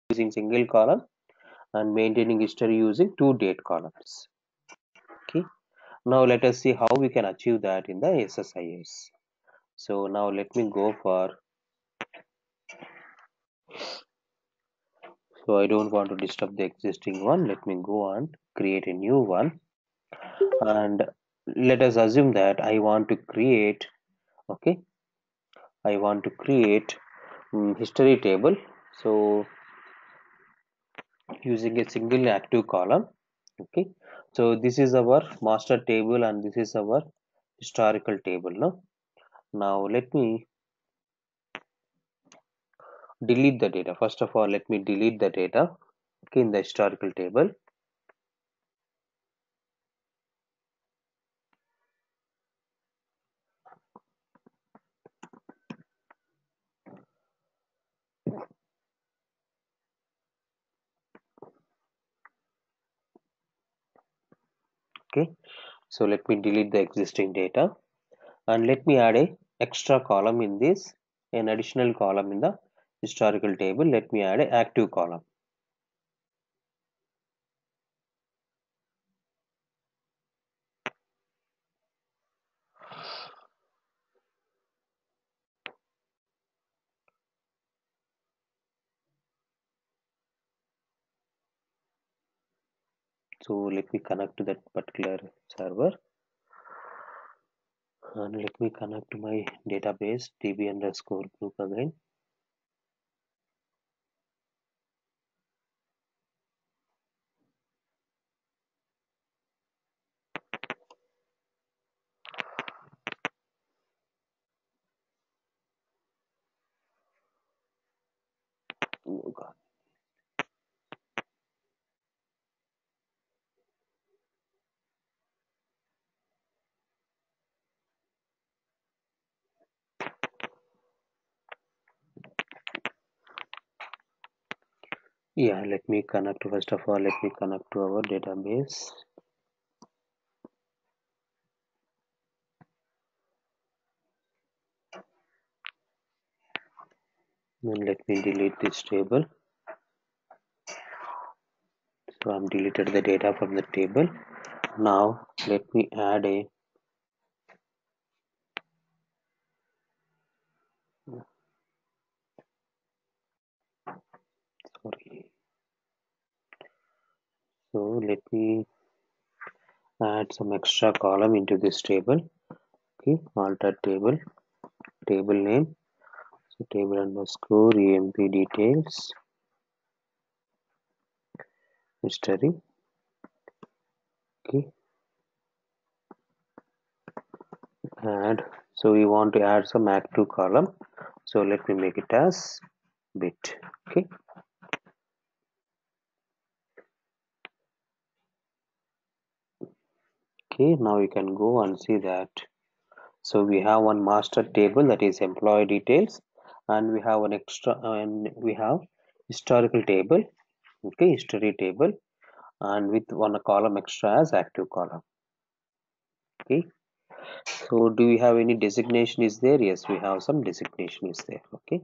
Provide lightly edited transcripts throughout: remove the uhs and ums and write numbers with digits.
using single column and maintaining history using 2 date columns. Okay. Now let us see how we can achieve that in the SSIS. So now let me go for, so I don't want to disturb the existing one. Let me go and create a new one, and let us assume that I want to create, okay, I want to create history table. So using a single active column. Okay, so this is our master table and this is our historical table. Now let me delete the data. First of all, let me delete the data, okay, in the historical table. Okay, so let me delete the existing data and let me add a extra column in this, an additional column in the historical table. Let me add a active column. So let me connect to that particular server and let me connect to my database db underscore group again. Oh God. Yeah, let me connect. First of all, let me connect to our database. Then let me delete this table. So I'm deleted the data from the table. Now let me add a sorry. So let me add some extra column into this table. Okay, alter table, table name. So table underscore emp details history. Okay, add. So we want to add some active column. So let me make it as bit. Okay. Okay, now you can go and see that. So we have one master table, that is employee details, and we have an extra, and we have historical table, okay, history table, and with one column extra as active column. Okay, so do we have any designation is there? Yes, we have some designation is there. Okay.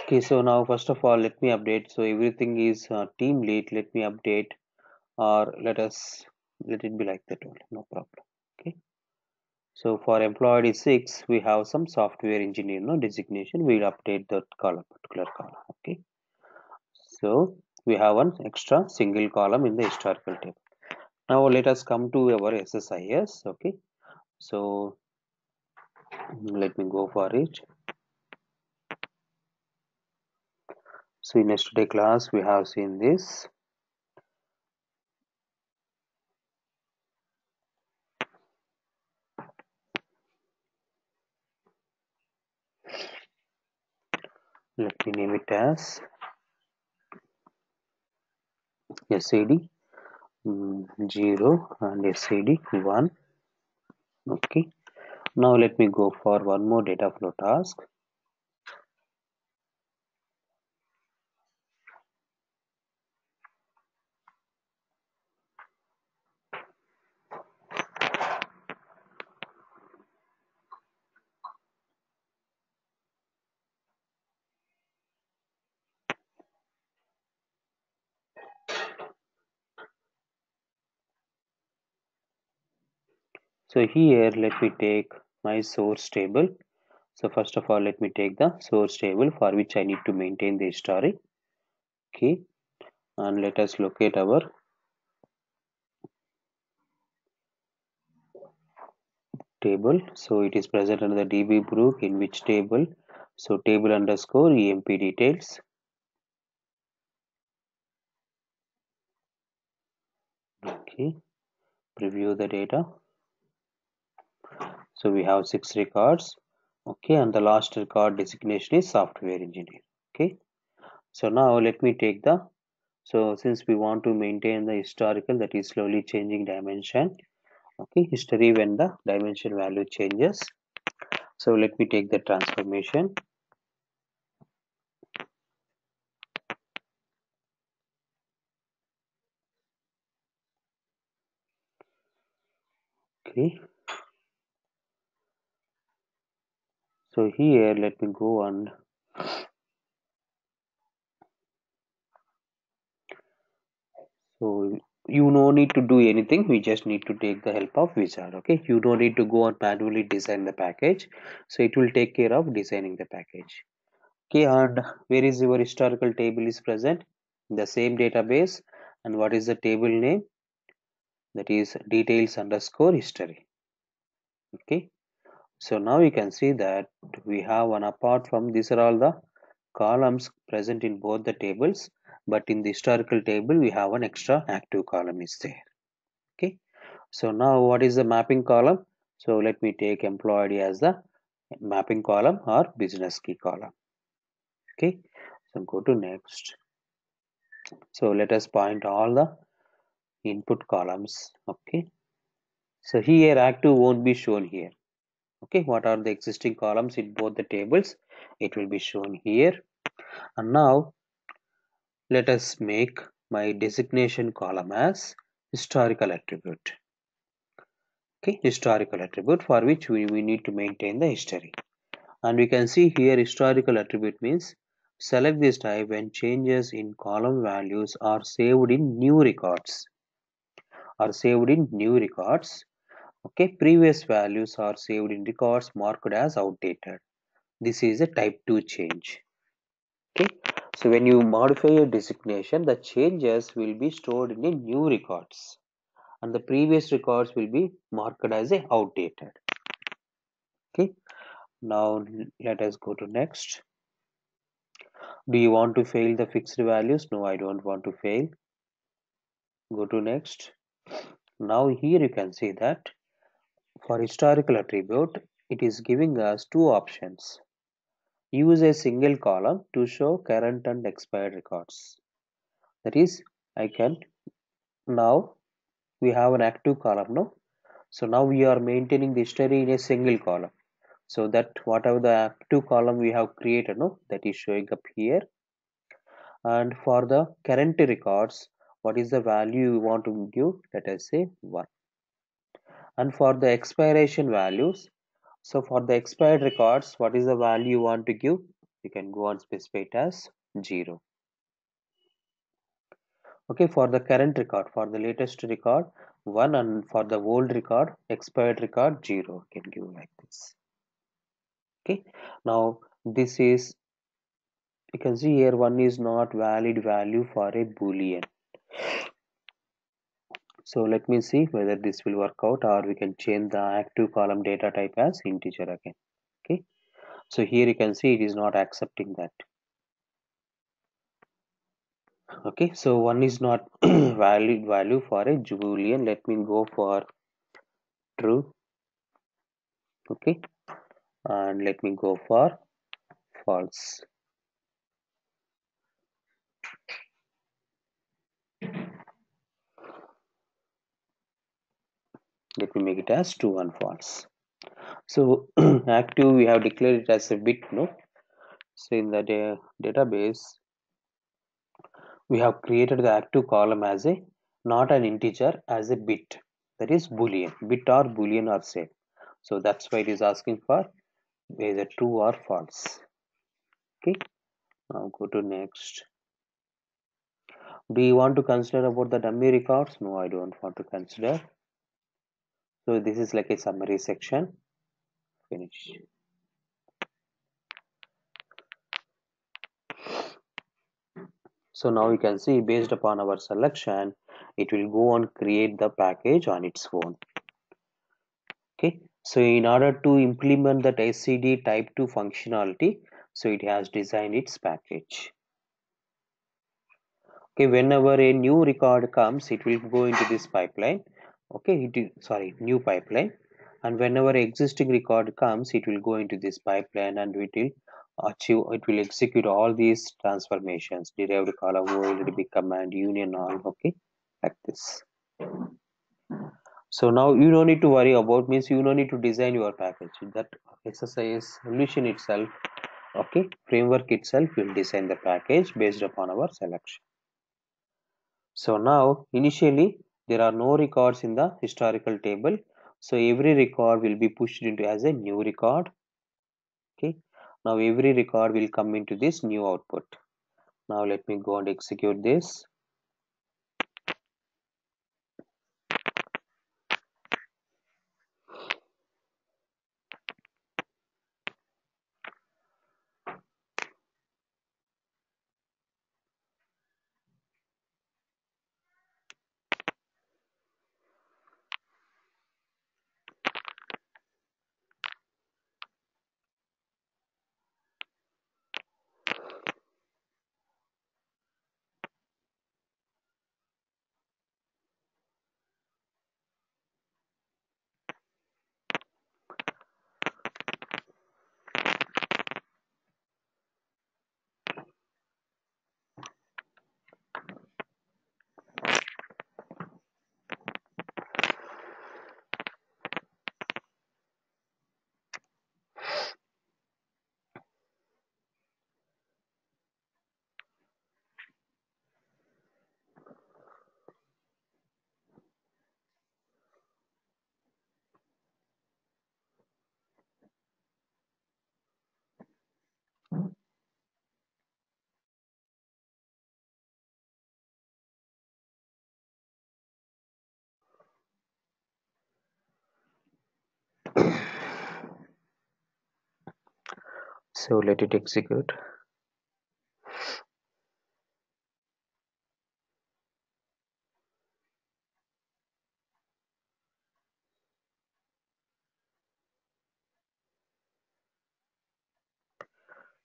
Okay, so now first of all let me update. So everything is team lead. Let me update, or let it be like that only, no problem. Okay. So for employee 6, we have some software engineer designation. We'll update that column, particular column. Okay. So we have one extra single column in the historical table. Now let us come to our SSIS. Okay. So let me go for it. So in yesterday class we have seen this. Let me name it as SAD 0 and SAD 1. Okay. Now let me go for one more data flow task. So here let me take my source table. So first of all, let me take the source table for which I need to maintain the history. Okay, and let us locate our table. So it is present under the dbBrook in which table? So table underscore emp details. Okay, preview the data. So we have 6 records. Okay, and the last record designation is software engineer. Okay, so now let me take the, so since we want to maintain the historical, that is slowly changing dimension. Okay, history when the dimension value changes. So let me take the transformation. Okay, so here let me go on. So you no need to do anything, we just need to take the help of wizard. Okay, you don't need to go and manually design the package, so it will take care of designing the package. Okay, and where is your historical table is present? In the same database. And what is the table name? That is details underscore history. Okay, so now you can see that we have one, apart from these are all the columns present in both the tables, but in the historical table we have an extra active column is there. Okay, so now what is the mapping column? So let me take employee as the mapping column or business key column. Okay, so go to next. So let us point all the input columns. Okay, so here active won't be shown here. Okay, what are the existing columns in both the tables? It will be shown here. And now let us make my designation column as historical attribute. Okay, historical attribute for which we need to maintain the history. And we can see here historical attribute means select this type when changes in column values are saved in new records. Okay, previous values are saved in records marked as outdated. This is a type 2 change. Okay, so when you modify a designation, the changes will be stored in the new records and the previous records will be marked as a outdated. Okay, now let us go to next. Do you want to fail the fixed values? No, I don't want to fail. Go to next. Now here you can see that for historical attribute, it is giving us two options. Use a single column to show current and expired records. That is, I can now we have an active column, no? So now we are maintaining the history in a single column. So that whatever the active column we have created, no, that is showing up here. And for the current records, what is the value you want to give? Let us say 1. And for the expiration values, so for the expired records, what is the value you want to give? You can go and specify it as 0. Okay, for the current record, for the latest record 1, and for the old record, expired record 0, you can give like this. Okay, now this is, you can see here 1 is not valid value for a boolean. So let me see whether this will work out, or we can change the active column data type as integer again. Okay, so here you can see it is not accepting that. Okay, so 1 is not valid value for a boolean. Let me go for true. Okay, and let me go for false. Let me make it as true and false. So active we have declared it as a bit, no? So in the database we have created the active column as a not an integer, as a bit, that is boolean. Bit or boolean are same, so that's why it is asking for either true or false. Okay, now go to next. Do you want to consider about the dummy records? No, I don't want to consider. So this is like a summary section. Finish. So now you can see based upon our selection, it will go and create the package on its own. Okay. So in order to implement that SCD type 2 functionality, so it has designed its package. Okay, whenever a new record comes, it will go into this pipeline. Okay, new pipeline. And whenever existing record comes, it will go into this pipeline and it will execute all these transformations, derived column, OLDB command, union all, okay, like this. So now you don't need to worry about, means you don't need to design your package. That exercise solution itself, okay, framework itself will design the package based upon our selection. So now initially there are no records in the historical table. So every record will be pushed into as a new record. Okay. Now every record will come into this new output. Now let me go and execute this. So let it execute.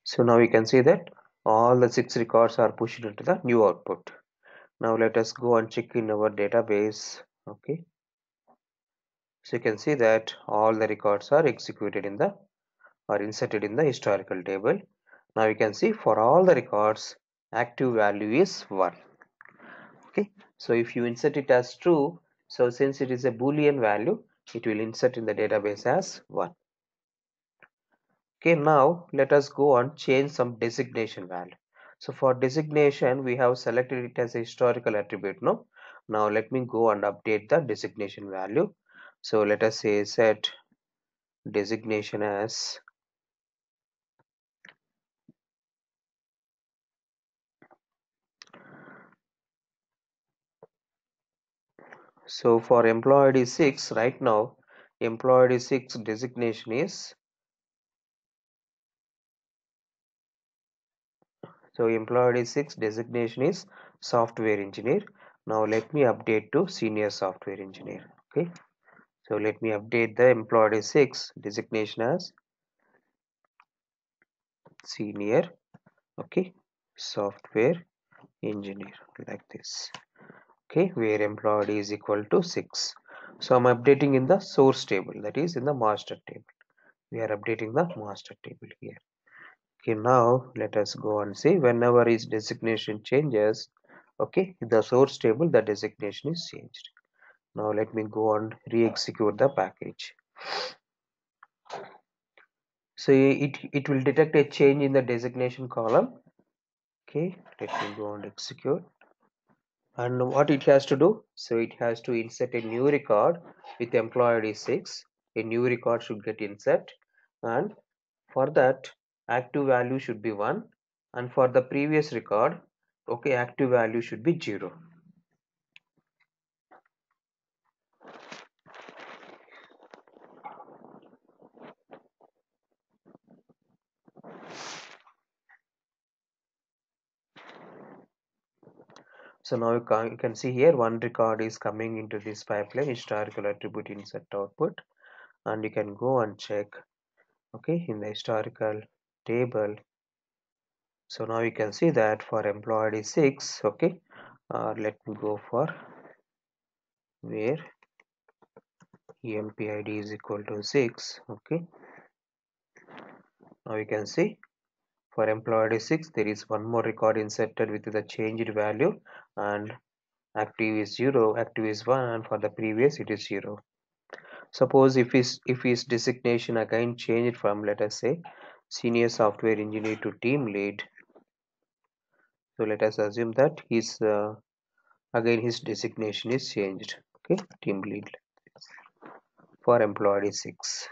So now you can see that all the 6 records are pushed into the new output. Now let us go and check in our database. Okay. So you can see that all the records are executed in the or inserted in the historical table. Now you can see for all the records, active value is 1. Okay. So if you insert it as true, so since it is a Boolean value, it will insert in the database as 1. Okay, now let us go and change some designation value. So for designation, we have selected it as a historical attribute. No, now let me go and update the designation value. So let us say set designation as so for employee ID 6 right now, employee ID 6 designation is employee ID 6 designation is software engineer. Now let me update to senior software engineer. Okay. So let me update the employee 6 designation as senior, okay, software engineer, like this. Okay, where employee is equal to 6. So I'm updating in the source table, that is in the master table. We are updating the master table here. Okay, now let us go and see whenever his designation changes, okay, in the source table the designation is changed. Now let me go and re-execute the package. So it will detect a change in the designation column. Okay, let me go and execute. And what it has to do? So it has to insert a new record with employee ID 6. A new record should get insert, and for that active value should be 1, and for the previous record, okay, active value should be 0. So now you can see here one record is coming into this pipeline, historical attribute insert output, and you can go and check, okay, in the historical table. So now you can see that for employee ID 6, okay, let me go for where empid is equal to 6, okay. Now you can see for employee ID 6 there is one more record inserted with the changed value, and active is 0, active is 1, and for the previous it is 0. Suppose if his designation again changed from, let us say, senior software engineer to team lead, so let us assume that his again his designation is changed, okay, team lead for employee 6.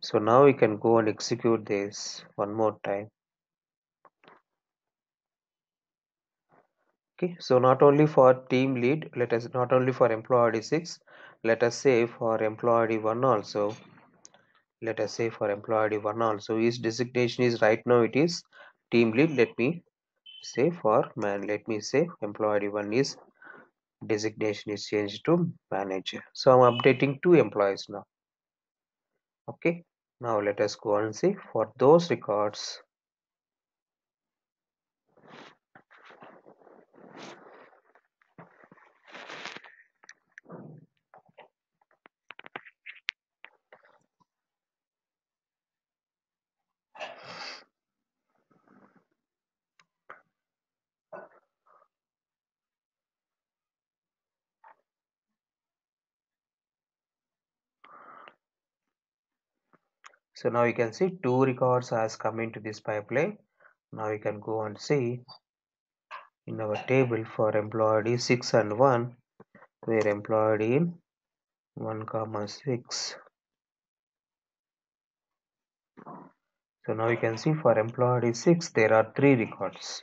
So now we can go and execute this one more time. Okay, so not only for team lead, not only for employee 6, let us say for employee 1 also. Let us say for employee 1 also, his designation is right now it is team lead. Let me say for man, let me say employee 1 is designation is changed to manager. So I'm updating two employees now. Okay, now let us go and see for those records. So now you can see two records has come into this pipeline. Now you can go and see in our table for employee 6 and 1, where employee in 1 comma 6. So now you can see for employee 6 there are three records.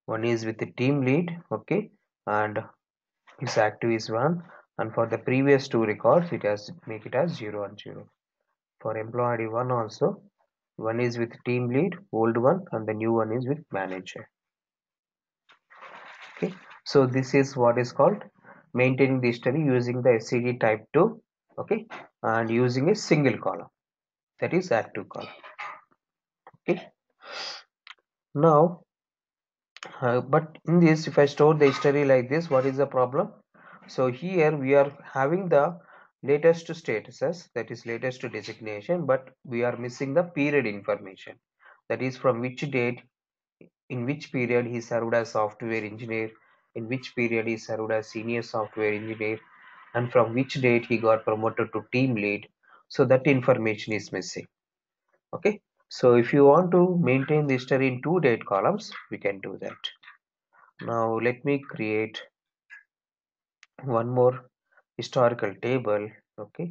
One is with the team lead, okay, and his active is 1, and for the previous two records it has make it as 0 and 0. For employee 1 also, one is with team lead, old one, and the new one is with manager. Okay, so this is what is called maintaining the history using the SCD type 2, okay, and using a single column, that is active column. Okay, now but in this, if I store the history like this, what is the problem? So here we are having the latest statuses, that is latest designation, but we are missing the period information, that is from which date, in which period he served as software engineer, in which period he served as senior software engineer, and from which date he got promoted to team lead. So that information is missing. Okay, so if you want to maintain the history in two date columns, we can do that. Now let me create one more historical table. Okay,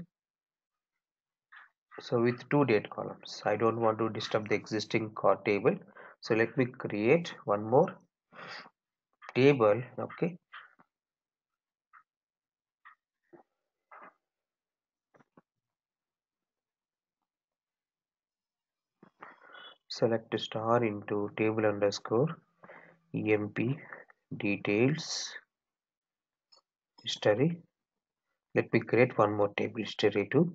so with two date columns, I don't want to disturb the existing core table, so let me create one more table. Okay, select star into table underscore emp details history. Let me create one more table, history 2,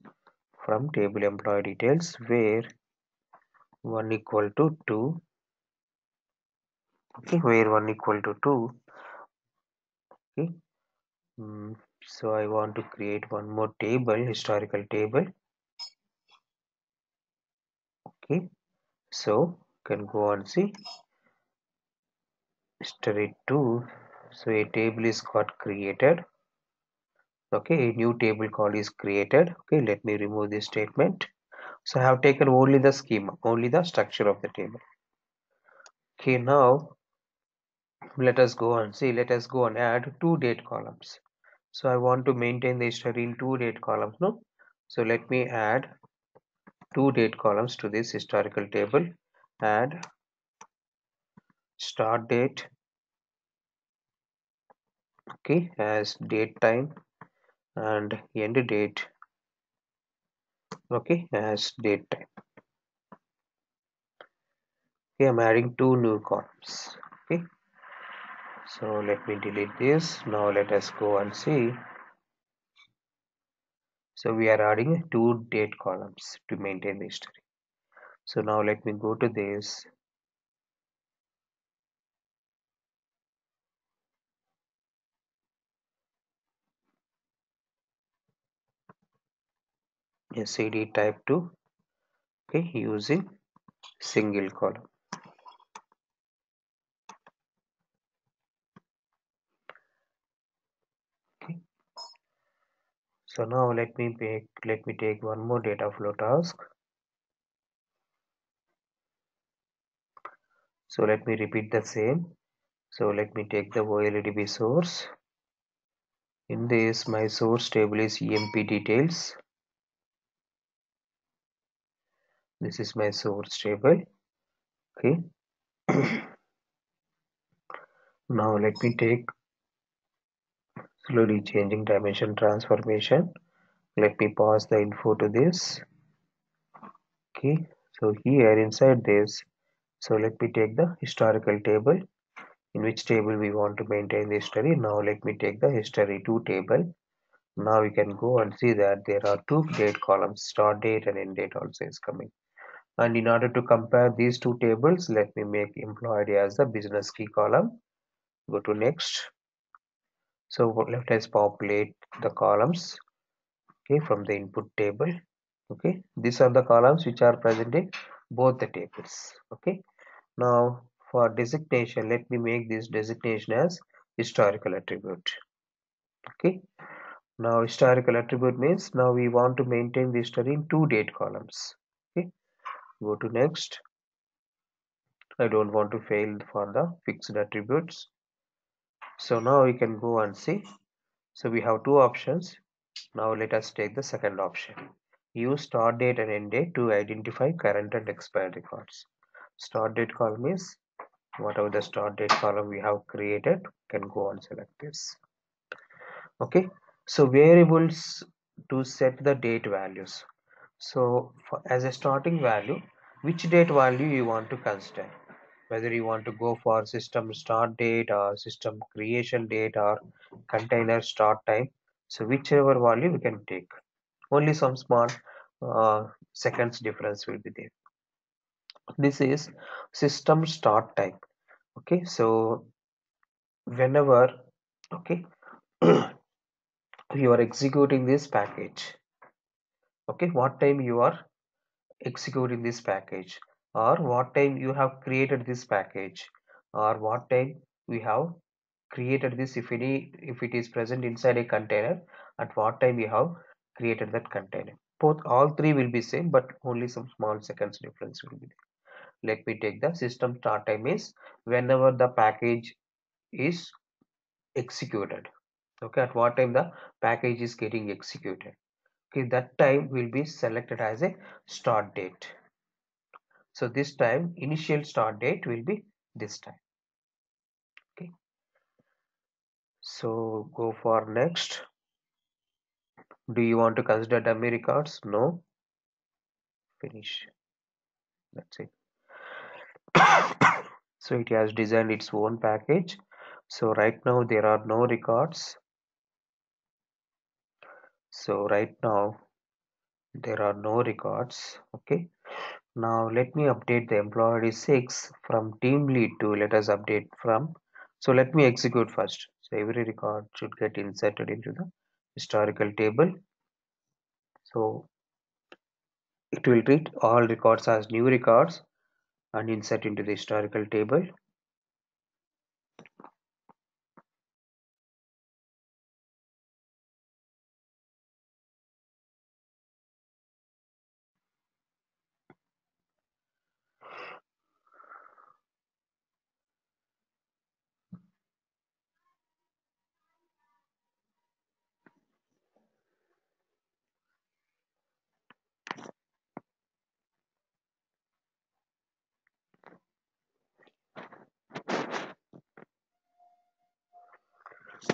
from table employee details, where 1 equal to 2. Okay, where 1 equal to 2. Okay, so I want to create one more table, historical table. Okay, so can go and see history 2. So a table is got created. Okay, a new table called is created. Okay, let me remove this statement. So I have taken only the schema, only the structure of the table. Okay, now let us go and see, let us go and add two date columns. So I want to maintain the history in two date columns, no? So let me add two date columns to this historical table. Add start date, okay, as date time, and end date, okay, as date time. Okay, I'm adding two new columns. Okay, so let me delete this. Now let us go and see. So we are adding two date columns to maintain the history. So now let me go to this. SCD type 2. Okay, using single column. Okay, so now let me take one more data flow task. So let me repeat the same. So let me take the OLEDB source. In this, my source table is EMP details. This is my source table. Okay. Now let me take slowly changing dimension transformation. Let me pass the info to this. Okay. So here inside this, so let me take the historical table. In which table we want to maintain the history. Now let me take the history 2 table. Now we can go and see that there are two date columns, start date and end date also is coming. And in order to compare these two tables, let me make employee ID as the business key column. Go to next. So let us populate the columns, okay, from the input table. Okay, these are the columns which are present in both the tables. Okay, now for designation, let me make this designation as historical attribute. Okay, now historical attribute means now we want to maintain the history in two date columns. Okay, go to next. I don't want to fail for the fixed attributes. So now we can go and see. So we have two options. Now let us take the second option. Use start date and end date to identify current and expired records. Start date column is whatever the start date column we have created, can go and select this. Okay, so variables to set the date values. So as a starting value, which date value you want to consider? Whether you want to go for system start date or system creation date or container start time. So whichever value we can take. Only some small seconds difference will be there. This is system start time. Okay, so whenever, okay, you are executing this package, okay, what time you are executing this package, or what time you have created this package, or what time we have created this, if it is present inside a container, at what time we have created that container. Both all three will be same, but only some small seconds difference will be there. Let me take the system start time is whenever the package is executed. Okay, at what time the package is getting executed. Okay, that time will be selected as a start date. So this time initial start date will be this time. Okay, so go for next. Do you want to consider dummy records? No. Finish. That's it. So it has designed its own package. So right now there are no records. So right now there are no records. Okay, now let me update the employee 6 from team lead to let us update from. So let me execute first. So every record should get inserted into the historical table. So it will treat all records as new records and insert into the historical table.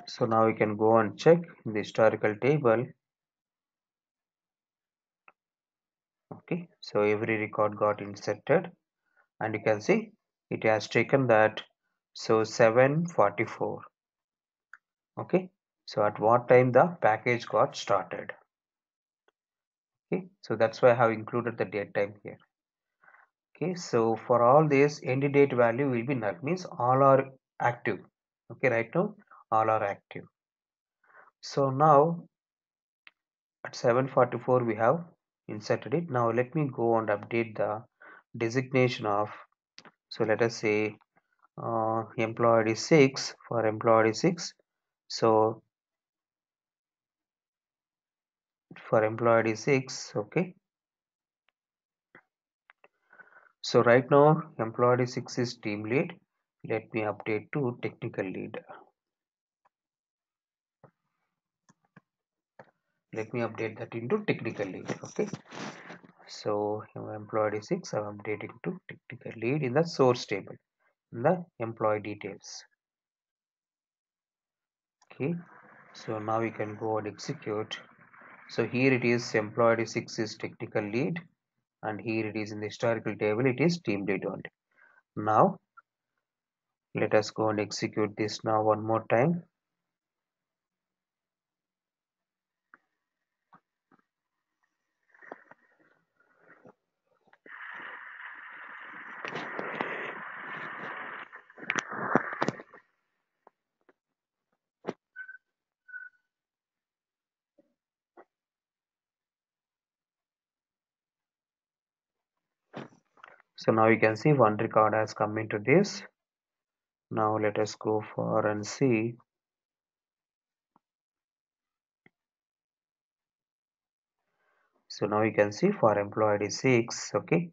So now we can go and check in the historical table. Okay, so every record got inserted and you can see it has taken that, so 7:44. Okay, so at what time the package got started. Okay, so that's why I have included the date time here. Okay, so for all this end date value will be null, means all are active. Okay, right now all are active. So now at 7:44 we have inserted it. Now let me go and update the designation of, so let us say employee ID 6 for employee ID 6. So for employee ID 6, okay. So right now employee ID 6 is team lead. Let me update to technical lead. Let me update that into technical lead. Okay. So employee ID 6 I'm updating to technical lead in the source table in the employee details. Okay. So now we can go and execute. So here it is employee ID 6 is technical lead, and here it is in the historical table it is team lead only. Now let us go and execute this now one more time. So now you can see one record has come into this. Now let us go for and see. So now you can see for employee ID 6, okay.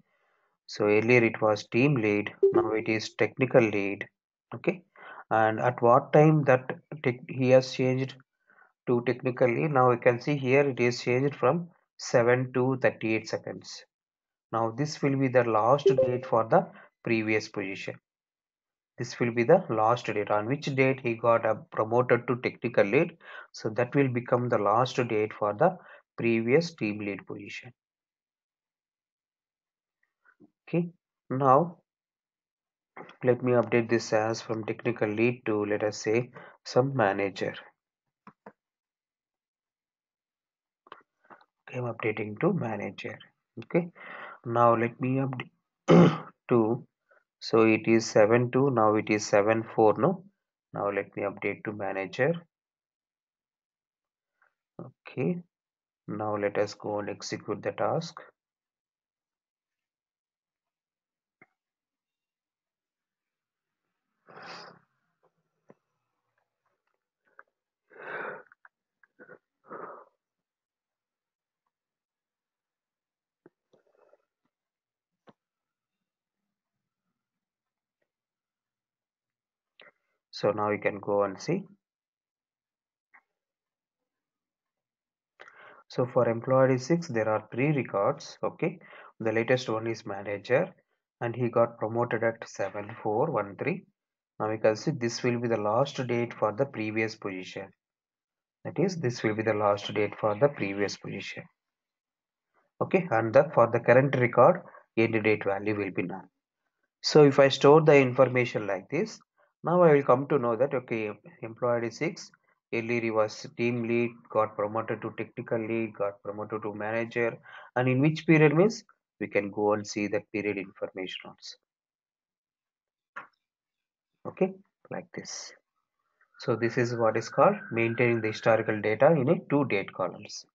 So earlier it was team lead, now it is technical lead, okay. And at what time that he has changed to technical lead? Now you can see here it is changed from 7 to 38 seconds. Now this will be the last date for the previous position. This will be the last date on which date he got promoted to technical lead. So that will become the last date for the previous team lead position. Okay. Now let me update this as from technical lead to, let us say, some manager. Okay, I'm updating to manager. Okay. Now let me update to, so it is 7:2, now it is 7:4, no. Now let me update to manager. Okay. Now let us go and execute the task. So now you can go and see. So for employee 6 there are 3 records. Okay, the latest one is manager, and he got promoted at 7:4:13. Now you can see this will be the last date for the previous position. That is, this will be the last date for the previous position. Okay, and for the current record end date value will be none. So if I store the information like this, now I will come to know that, okay, employee 6, earlier he was team lead, got promoted to technical lead, got promoted to manager, and in which period means we can go and see that period information also. Okay, like this. So this is what is called maintaining the historical data in a 2 date columns.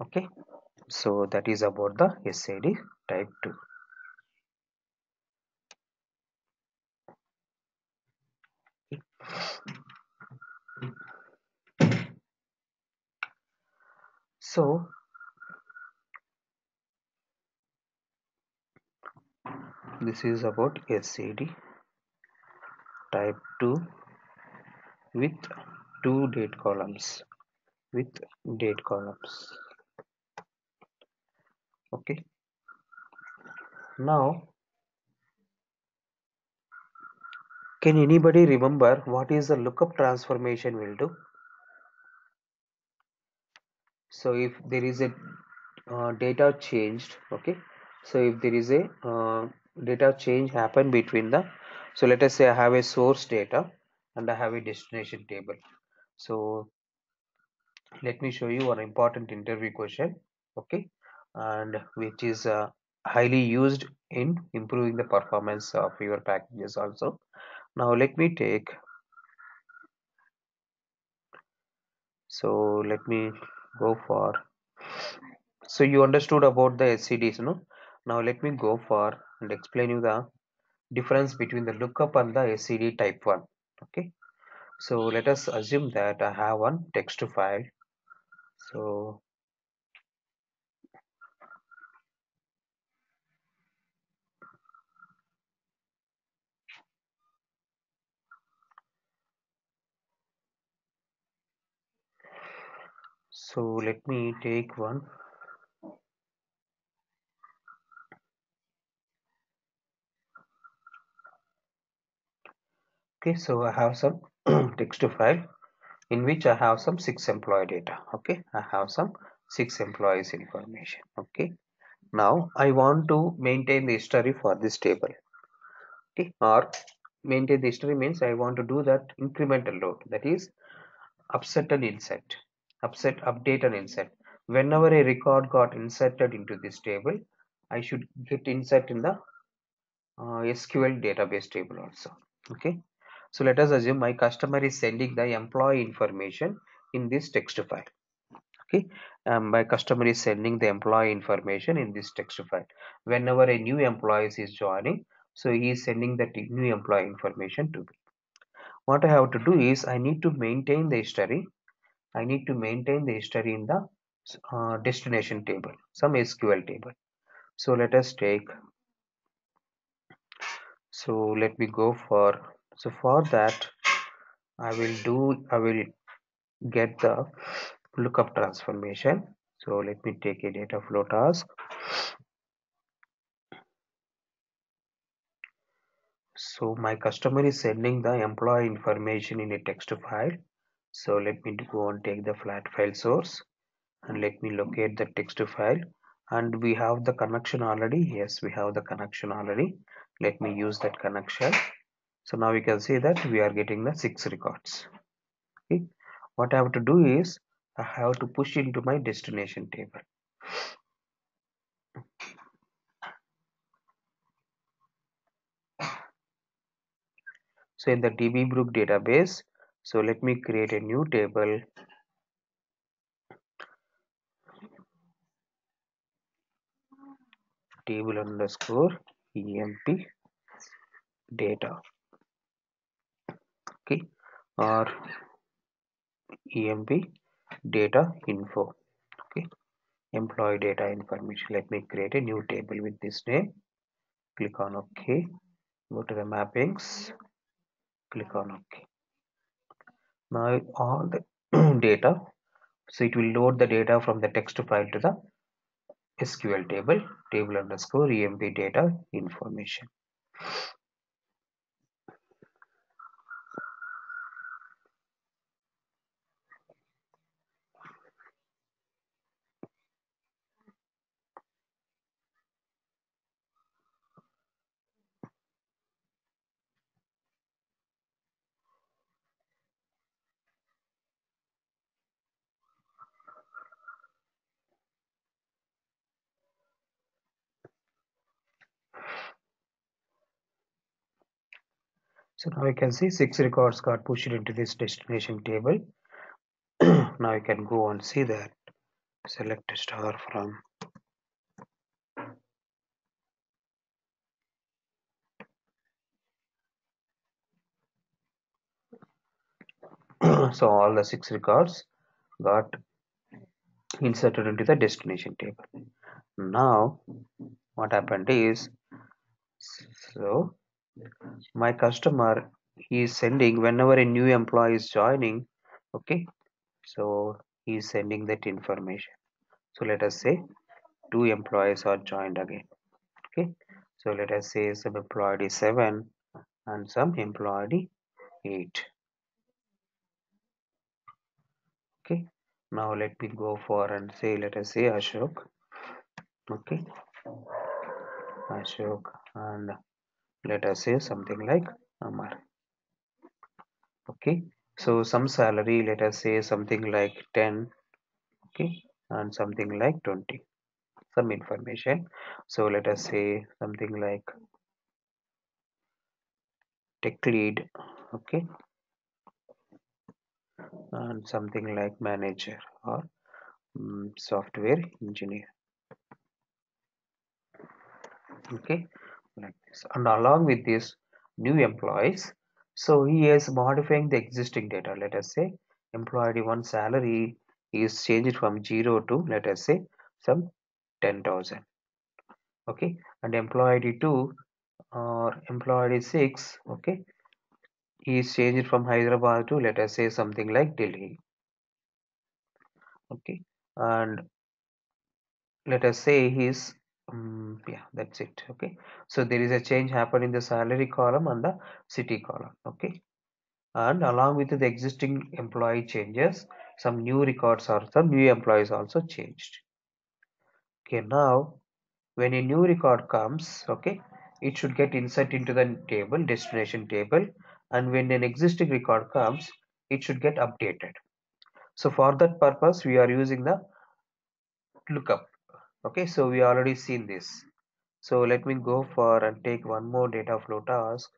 Okay, so that is about the SID type 2. So this is about SID type 2 with 2 date columns. Okay, now can anybody remember what is the lookup transformation will do? So if there is a data changed, okay, So if there is a data change happen between the, so let us say I have a source data and I have a destination table. So let me show you one important interview question, okay, and which is highly used in improving the performance of your packages also. Now let me take, so let me go for, so you understood about the SCDs, no? Now let me go for and explain you the difference between the lookup and the SCD type 1, okay. So let us assume that I have one text file. So let me take one. Okay, so I have some text file in which I have some 6 employee data. Okay, I have some 6 employees information. Okay, now I want to maintain the history for this table. Okay, or maintain the history means I want to do that incremental load, that is upset and insert, update and insert. Whenever a record got inserted into this table, I should get insert in the SQL database table also. Okay, so let us assume my customer is sending the employee information in this text file. Okay, my customer is sending the employee information in this text file. Whenever a new employee is joining, so he is sending that new employee information to me. What I have to do is I need to maintain the history. I need to maintain the history in the destination table, some SQL table. So let us take, so let me go for, so for that I will get the lookup transformation. So let me take a data flow task. So my customer is sending the employee information in a text file. So let me go and take the flat file source and let me locate the text file. And we have the connection already. Yes, we have the connection already. Let me use that connection. So now we can see that we are getting the 6 records. Okay, what I have to do is I have to push into my destination table. So in the dbBrook database, so let me create a new table, table underscore emp data, okay, or emp data info, okay, employee data information. Let me create a new table with this name. Click on OK. Go to the mappings. Click on OK. Now all the data, so it will load the data from the text file to the SQL table, table underscore emp data information. So now you can see 6 records got pushed into this destination table. Now you can go and see that. Select a star from so all the 6 records got inserted into the destination table. Now what happened is, so my customer is sending whenever a new employee is joining, okay, so he is sending that information. So let us say 2 employees are joined again. Okay, so let us say some employee 7 and some employee 8. Okay, now let me go for and say, let us say Ashok. Okay, Ashok, and let us say something like Amar. Okay, so some salary, let us say something like 10, okay, and something like 20, some information. So let us say something like tech lead, okay, and something like manager or software engineer, okay, like this. And along with this new employees, so he is modifying the existing data. Let us say employee one salary is changed from 0 to, let us say, some 10,000, okay, and employee 2 or employee 6, okay, he is changed from Hyderabad to, let us say, something like Delhi, okay, and let us say he's yeah, that's it, okay. So there is a change happened in the salary column and the city column, okay, and along with the existing employee changes, some new records or some new employees also changed. Okay, now when a new record comes, okay, it should get inserted into the table, destination table, and when an existing record comes, it should get updated. So for that purpose we are using the lookup, okay. So we already seen this. So let me go for and take one more data flow task,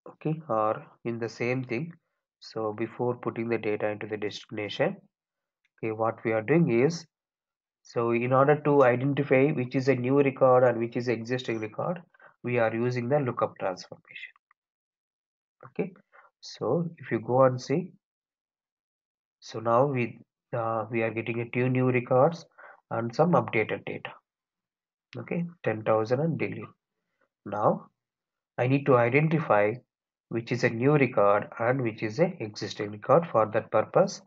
okay, or in the same thing. So before putting the data into the destination, okay, what we are doing is, so in order to identify which is a new record and which is existing record, we are using the lookup transformation, okay. So if you go and see, so now we are getting a two new records and some updated data, okay, 10,000 and Delhi. Now I need to identify which is a new record and which is a existing record. For that purpose,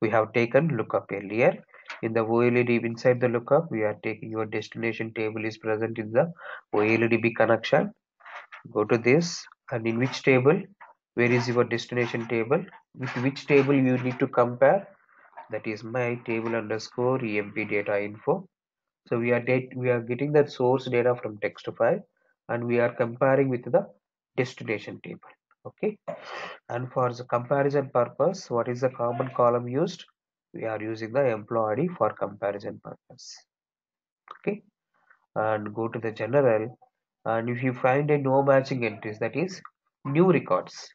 we have taken lookup earlier. In the OLEDB, inside the lookup, we are taking your destination table is present in the OLEDB connection. Go to this, and in which table, where is your destination table? With which table you need to compare? That is my table underscore EMP data info. So we are getting that source data from text file, and we are comparing with the destination table, okay. And for the comparison purpose, what is the common column used? We are using the employee for comparison purpose, okay. And go to the general, and if you find a no matching entries, that is new records,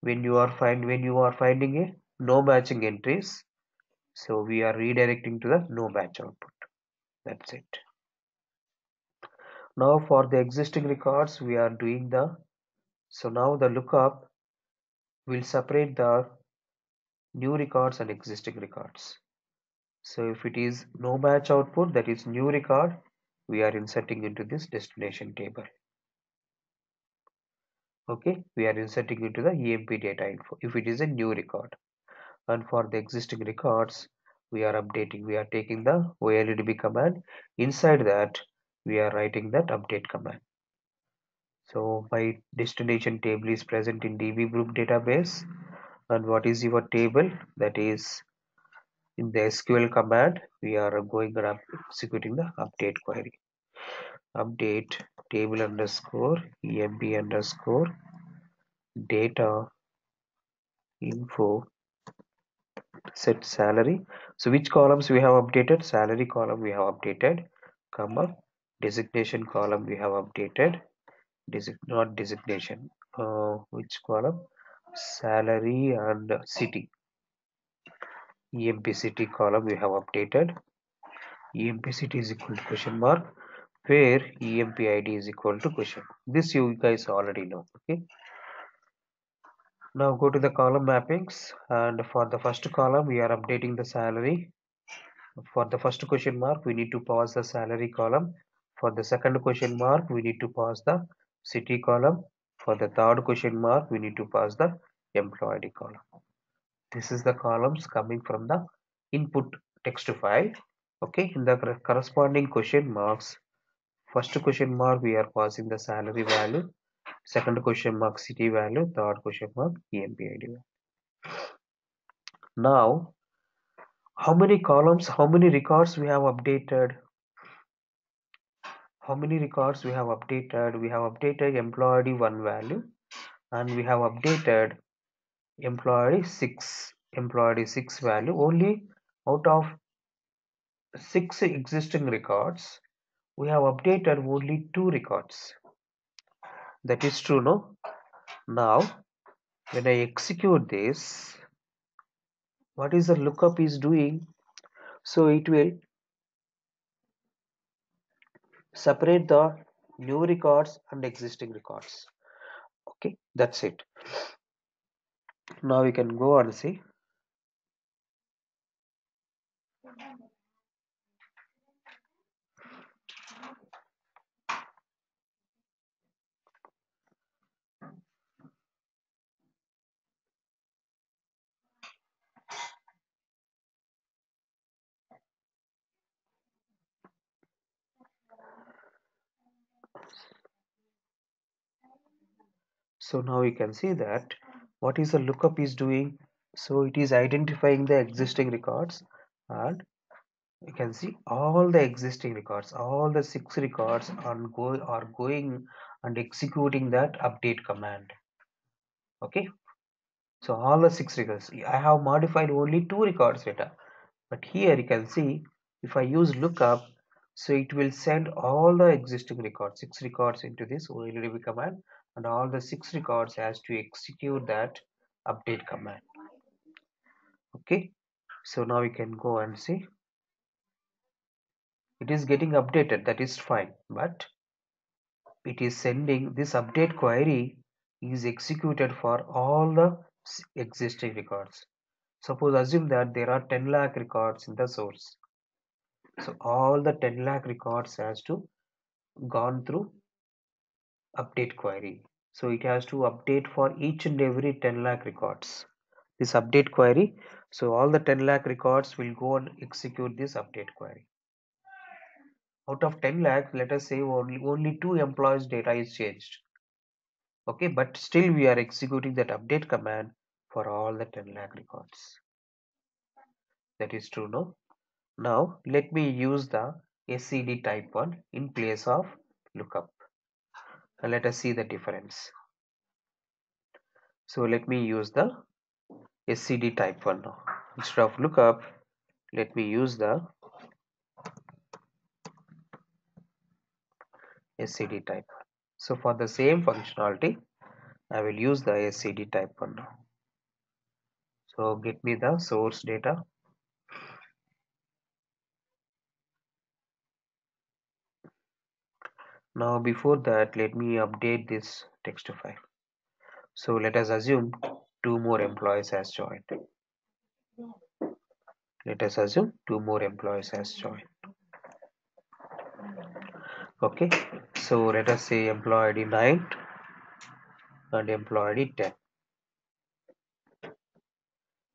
when you are finding a no matching entries, so we are redirecting to the no match output. That's it. Now for the existing records, we are doing the, so now the lookup will separate the new records and existing records. So if it is no match output, that is new record, we are inserting into this destination table. Okay, we are inserting into the EMP data info if it is a new record. And for the existing records, we are updating, we are taking the OLEDB command. Inside that, we are writing that update command. So my destination table is present in DB group database. And what is your table? That is in the SQL command, we are going and executing the update query. Update table underscore emp underscore data info set salary. So which columns we have updated? Salary column we have updated, comma, designation column we have updated, not designation, which column? Salary and city. EMP city column we have updated. EMP city is equal to question mark, where EMP ID is equal to question. This you guys already know. Okay. Now go to the column mappings, and for the first column we are updating the salary. For the first question mark we need to pass the salary column. For the second question mark we need to pass the city column. For the third question mark we need to pass the employee column. This is the columns coming from the input text file. Okay, in the corresponding question marks, first question mark we are passing the salary value, second question mark city value, third question mark EMP ID value. Now how many columns, how many records we have updated? how many records we have updated? We have updated employee 1 value, and we have updated employee 6 value. Only out of 6 existing records, we have updated only 2 records. That is true, no? Now when I execute this, what is the lookup is doing? So it will separate the new records and existing records. Okay, that's it. Now we can go and see. So now we can see that what is the lookup is doing. So it is identifying the existing records, and you can see all the existing records, all the 6 records are going and executing that update command. Okay, so all the 6 records, I have modified only 2 records data, but here you can see if I use lookup, so it will send all the existing records, 6 records, into this OLDB command, and all the 6 records has to execute that update command. Okay, so now we can go and see it is getting updated, that is fine, but it is sending this update query is executed for all the existing records. Suppose assume that there are 10 lakh records in the source, so all the 10 lakh records has to gone through update query. So it has to update for each and every 10 lakh records. This update query, so all the 10 lakh records will go and execute this update query. Out of 10 lakh, let us say only 2 employees data is changed. Okay, but still we are executing that update command for all the 10 lakh records. That is true, no? Now let me use the SCD type 1 in place of lookup. And let us see the difference. So let me use the SCD type 1 now. Instead of lookup, let me use the SCD type 1. So for the same functionality, I will use the SCD type 1 now. So get me the source data. Now before that, let me update this text file. So let us assume 2 more employees has joined. Let us assume 2 more employees has joined. Okay, so let us say employee ID 9 and employee ID 10.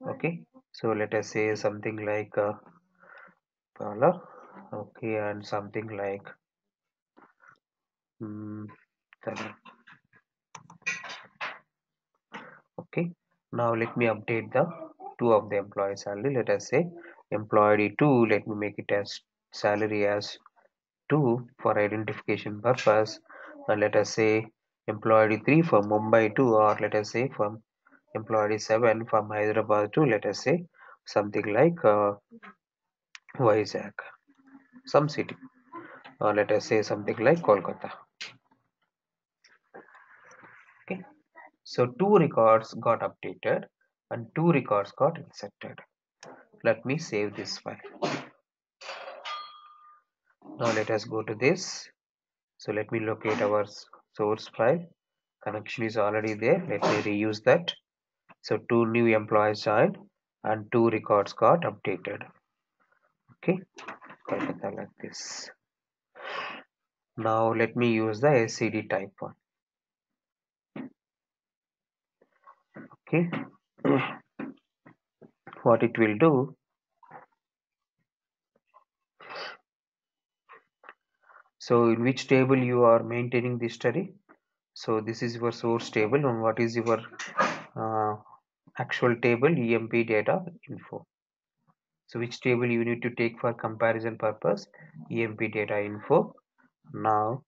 Okay, so let us say something like color. Okay, and something like color. Okay, now let me update the 2 of the employee salary. Let us say employee 2, let me make it as salary as 2 for identification purpose, and let us say employee 3 from Mumbai 2, or let us say from employee 7 from Hyderabad 2, let us say something like Vizag, some city, or let us say something like Kolkata. Okay, so 2 records got updated and 2 records got inserted. Let me save this file. Now let us go to this. So let me locate our source file. Connection is already there. Let me reuse that. So 2 new employees joined and 2 records got updated. Okay, Kolkata like this. Now let me use the SCD type 1. Okay, what it will do. So in which table you are maintaining this study? So this is your source table, and what is your actual table? EMP data info. So which table you need to take for comparison purpose? EMP data info. Now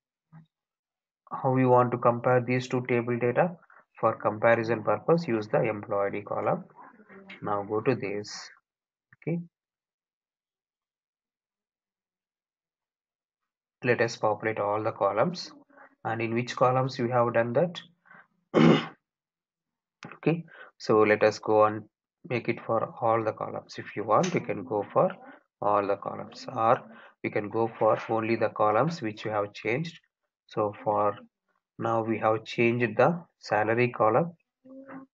how we want to compare these two table data? For comparison purpose, use the employee ID column. Now go to this. Okay, let us populate all the columns. And in which columns we have done that? Okay, so let us go and make it for all the columns. If you want, you can go for all the columns, or we can go for only the columns which you have changed. So for now we have changed the salary column.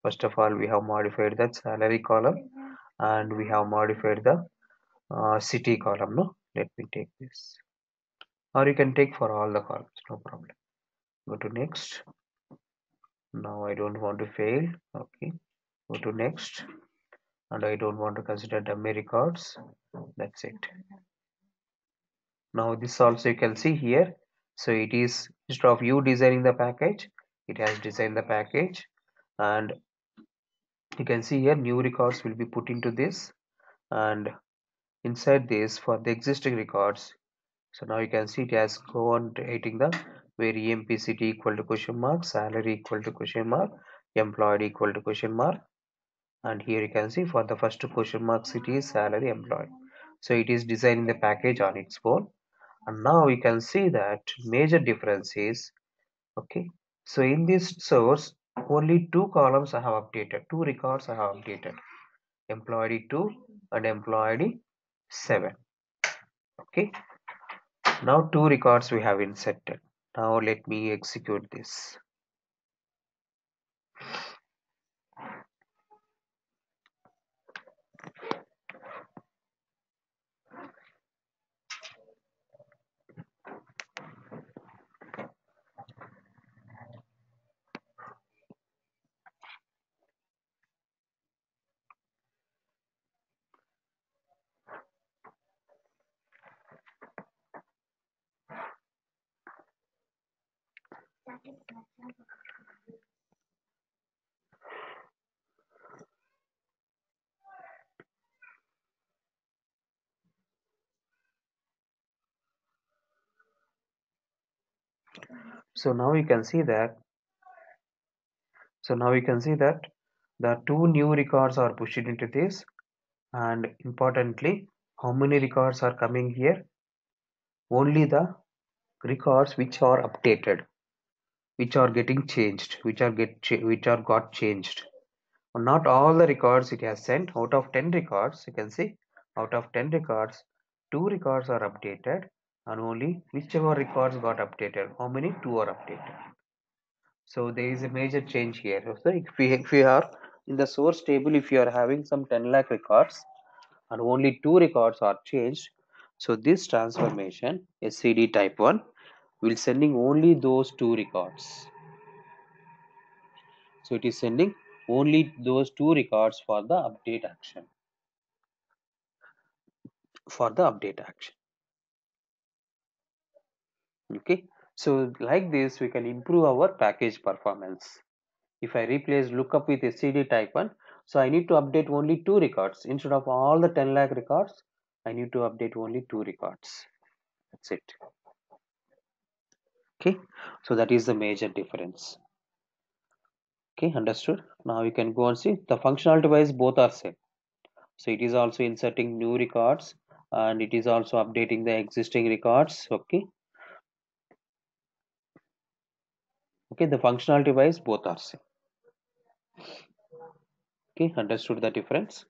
First of all, we have modified that salary column, and we have modified the city column. No, let me take this, or you can take for all the columns, no problem. Go to next. Now I don't want to fail. Okay, go to next, and I don't want to consider dummy records. That's it. Now this also you can see here. So it is, instead of you designing the package, it has designed the package, and you can see here new records will be put into this, and inside this for the existing records. So now you can see it has go on writing the where EMPCT equal to question mark, salary equal to question mark, employed equal to question mark, and here you can see for the first question mark city is salary employed. So it is designing the package on its own, and now you can see that major difference is, okay, so in this source only two columns I have updated, two records I have updated, employee 2 and employee 7. Okay, now two records we have inserted. Now let me execute this. So now you can see that, the two new records are pushed into this, and importantly, how many records are coming here? Only the records which are updated, which are getting changed, which are got changed. Not all the records it has sent. Out of 10 records, you can see, out of 10 records, 2 records are updated, and only whichever records got updated, how many? 2 are updated. So there is a major change here. So if we are in the source table, if you are having some 10 lakh records and only 2 records are changed, so this transformation SCD type 1 will sending only those 2 records. So it is sending only those 2 records for the update action. Okay, so like this we can improve our package performance. If I replace lookup with SCD type 1, so I need to update only 2 records instead of all the 10 lakh records. I need to update only 2 records. That's it. Okay, so that is the major difference. Okay, understood. Now you can go and see the functionality wise both are same. So it is also inserting new records, and it is also updating the existing records. Okay, the functionality wise both are same. Okay, understood the difference.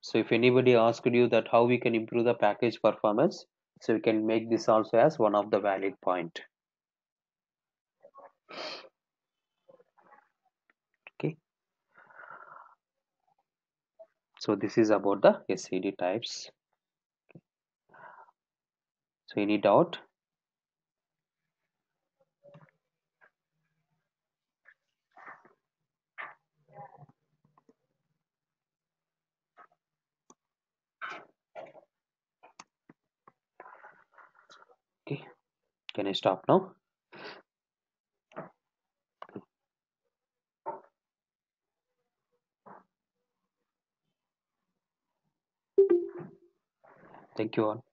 So if anybody asked you that how we can improve the package performance, so we can make this also as one of the valid point. Okay, so this is about the SCD types. So any doubt? Okay, can I stop now? Thank you all.